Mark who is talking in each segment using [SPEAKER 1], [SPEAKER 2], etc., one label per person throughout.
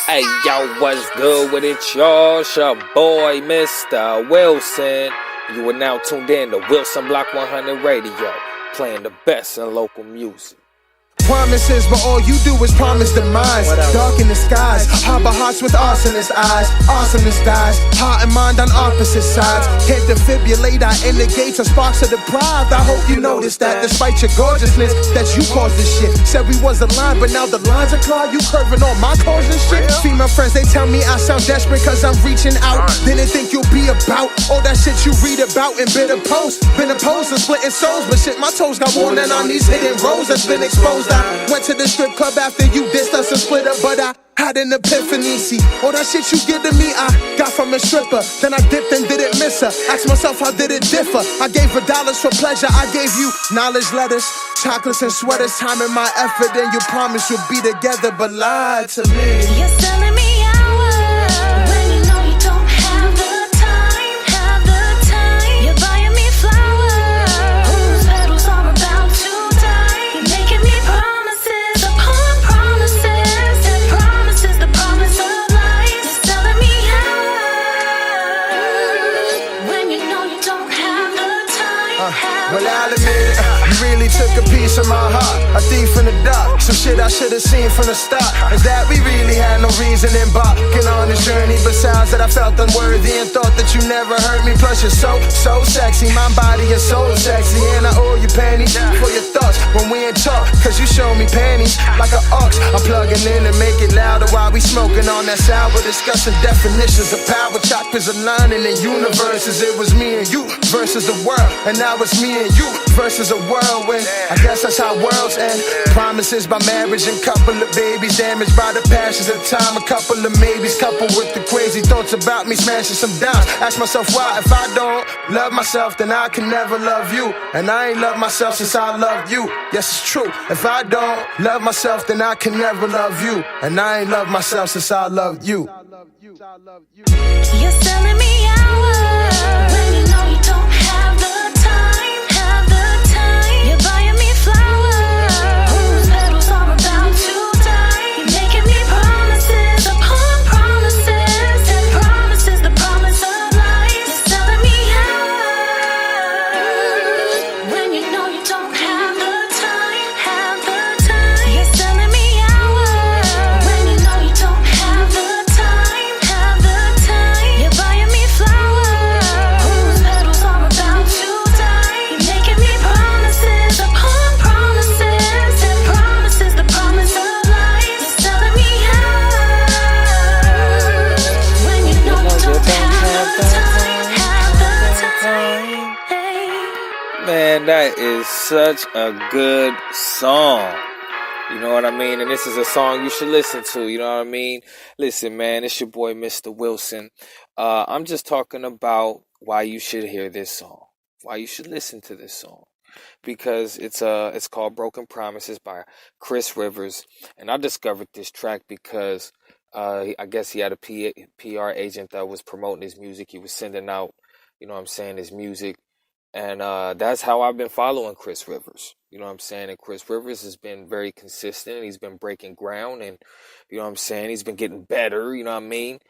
[SPEAKER 1] Hey, yo, what's good with it, y'all? It's your boy, Mistah Wilson. You are now tuned in to Wilson Block 100 Radio, playing the best in local music.
[SPEAKER 2] Promises, but all you do is promise demise. Dark in the skies, harbor hearts with arsonist eyes. Arsonist dies, heart and mind on opposite sides. Can't defibrillate, I indicate the sparks are deprived. I hope you notice that despite your gorgeousness, that you caused this shit. Said we was aligned, but now the lines are clogged. You curving all my cause and shit. Female friends, they tell me I sound desperate cause I'm reaching out. Didn't think you'll be about all that shit you read about in bitter posts. Been opposed to splitting souls, but shit, my toes got worn in on these hidden roads that's been exposed. I went to the strip club after you dissed us and split up, but I had an epiphany. See, all that shit you give to me, I got from a stripper. Then I dipped and didn't miss her. Asked myself, how did it differ? I gave her dollars for pleasure. I gave you knowledge letters, chocolates and sweaters. Time and my effort, and you promised you'll be together, but lied to me.
[SPEAKER 3] You're selling me hours when you know you don't have the time. You're buying me flowers whose petals are about to die. You're making me promises upon promises, and promises the promise of life. You're selling me hours when you know you don't have the time.
[SPEAKER 2] Well, I'll admit it, you really took a piece of my heart, a thief in the dark. Some shit I should've seen from the start is that we really had no reason embarking on this journey. Besides that I felt unworthy and thought that you never hurt me. Plus you're so sexy, my body is so sexy. And I owe you pennies for your thoughts when we ain't talk, cause you show me panties like an ox. I'm plugging in to make it louder while we smoking on that sour, discussing definitions of power. Chakras aligning in universes. It was me and you versus the world, and now it's me and you versus a whirlwind. I guess that's how worlds end. Promises by marriage and couple of babies, damaged by the passions of time. A couple of maybes, coupled with the crazy thoughts about me smashing some dimes. Ask myself why, if I don't love myself, then I can never love you. And I ain't loved myself since I loved you. Yes, it's true. If I don't love myself, then I can never love you. And I ain't loved myself since I loved you.
[SPEAKER 3] You're selling me hours when you know you don't have the time. You're buying me flowers whose petals are about to die. You're making me promises upon promises, and promises the promise of life. You're selling me hours when you know you don't have the time. You're selling me hours when you know you don't have the time. You're buying me flowers whose petals are about to die. You're making me promises upon promises, and promises the promise of life. You're selling me hours when you know you don't have the time. Hey.
[SPEAKER 1] Man, that is such a good song. You know what I mean? And this is a song you should listen to. You know what I mean? Listen, man, it's your boy, Mistah Wilson. I'm just talking about why you should hear this song. Why you should listen to this song. Because it's called Broken Promises by Chris Rivers. And I discovered this track because I guess he had a PR agent that was promoting his music. He was sending out, you know what I'm saying, his music. And that's how I've been following Chris Rivers. You know what I'm saying? And Chris Rivers has been very consistent. He's been breaking ground, and you know what I'm saying? He's been getting better, you know what I mean?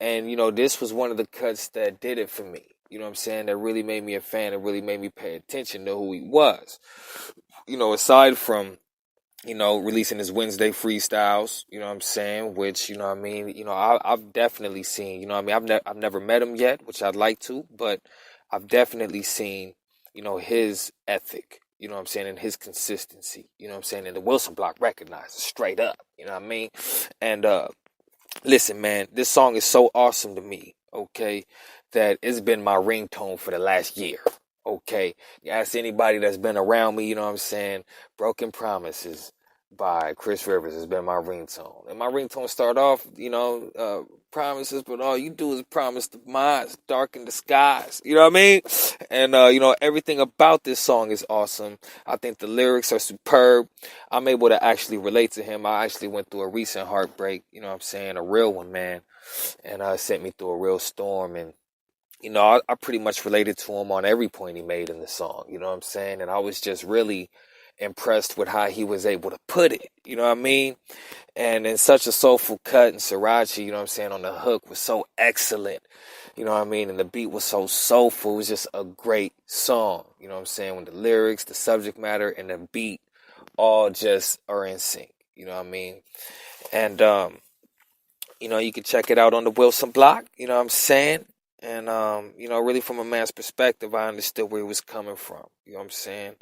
[SPEAKER 1] And, you know, this was one of the cuts that did it for me. You know what I'm saying? That really made me a fan. It really made me pay attention to who he was. You know, aside from, you know, releasing his Wednesday freestyles, you know what I'm saying? Which, you know what I mean? You know, I've definitely seen, you know what I mean? I've never met him yet, which I'd like to, but I've definitely seen, you know, his ethic, you know what I'm saying, and his consistency, you know what I'm saying, and the Wilson Block recognizes straight up, you know what I mean? And listen, man, this song is so awesome to me, okay, that it's been my ringtone for the last year, okay? You ask anybody that's been around me, you know what I'm saying, Broken Promises by Chris Rivers has been my ringtone. And my ringtone start off, you know, promises, but all you do is promise the minds, darken the skies. You know what I mean? And, you know, everything about this song is awesome. I think the lyrics are superb. I'm able to actually relate to him. I actually went through a recent heartbreak, you know what I'm saying, a real one, man. And sent me through a real storm. And, you know, I pretty much related to him on every point he made in the song. You know what I'm saying? And I was just really impressed with how he was able to put it. You know what I mean? And in such a soulful cut, and Sriracha, you know what I'm saying, on the hook was so excellent. You know what I mean? And the beat was so soulful. It was just a great song. You know what I'm saying? When the lyrics, the subject matter, and the beat all just are in sync. You know what I mean? And, you know, you can check it out on the Wilson block. You know what I'm saying? And, you know, really from a man's perspective, I understood where he was coming from. You know what I'm saying?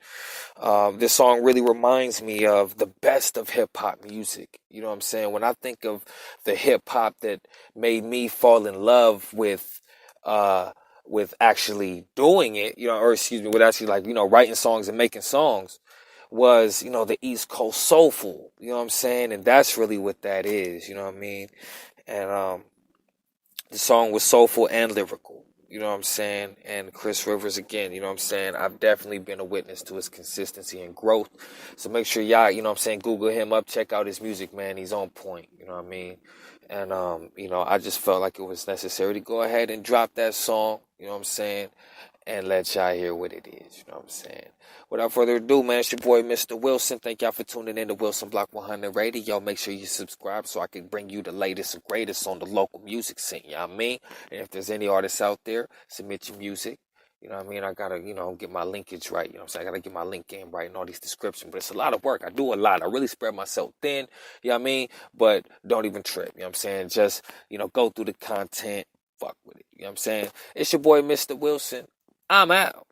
[SPEAKER 1] This song really reminds me of the best of hip-hop music. You know what I'm saying? When I think of the hip-hop that made me fall in love with actually doing it, you know, or excuse me, with actually, like, you know, writing songs and making songs, was, you know, the East Coast Soulful. You know what I'm saying? And that's really what that is. You know what I mean? And the song was soulful and lyrical. You know what I'm saying? And Chris Rivers, again, you know what I'm saying? I've definitely been a witness to his consistency and growth. So make sure y'all, you know what I'm saying, Google him up, check out his music, man. He's on point. You know what I mean? And, you know, I just felt like it was necessary to go ahead and drop that song, you know what I'm saying, and let y'all hear what it is, you know what I'm saying. Without further ado, man, it's your boy, Mr. Wilson. Thank y'all for tuning in to Wilson Block 100 Radio. Make sure you subscribe so I can bring you the latest and greatest on the local music scene, you know what I mean? And if there's any artists out there, submit your music. You know what I mean? I gotta, you know, get my linkage right. You know what I'm saying? I gotta get my link game right and all these descriptions. But it's a lot of work. I do a lot. I really spread myself thin. You know what I mean? But don't even trip. You know what I'm saying? Just, you know, go through the content. Fuck with it. You know what I'm saying? It's your boy, Mr. Wilson. I'm out.